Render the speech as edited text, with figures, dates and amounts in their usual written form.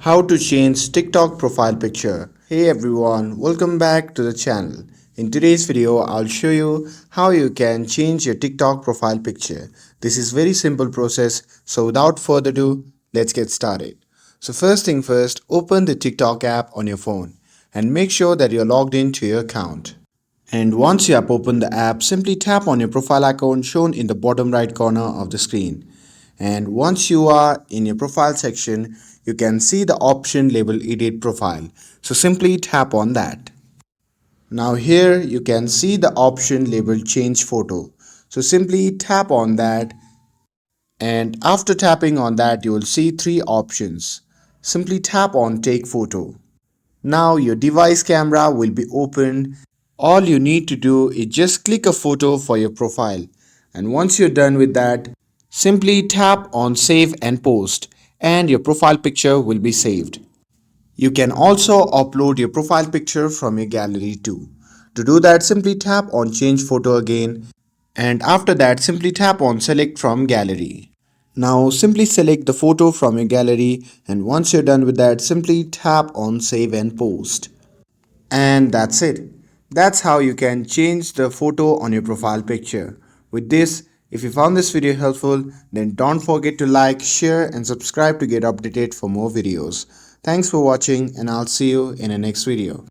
How to change TikTok profile picture. Hey everyone, welcome back to the channel. In today's video, I'll show you how you can change your TikTok profile picture. This is very simple process, so without further ado, let's get started. So first thing first, open the TikTok app on your phone and make sure that you're logged into your account. And once you have opened the app, simply tap on your profile icon shown in the bottom right corner of the screen. And once you are in your profile section, you can see the option labeled Edit Profile. So simply tap on that. Now here you can see the option labeled Change Photo. So simply tap on that, and after tapping on that you will see three options. Simply tap on Take Photo. Now your device camera will be opened. All you need to do is just click a photo for your profile, and once you're done with that, simply tap on Save and Post and your profile picture will be saved. You can also upload your profile picture from your gallery too. To do that, simply tap on Change Photo again, and after that simply tap on Select from Gallery. Now simply select the photo from your gallery, and once you're done with that, simply tap on Save and Post. And that's it. That's how you can change the photo on your profile picture. With this, if you found this video helpful, then don't forget to like, share and subscribe to get updated for more videos. Thanks for watching, and I'll see you in the next video.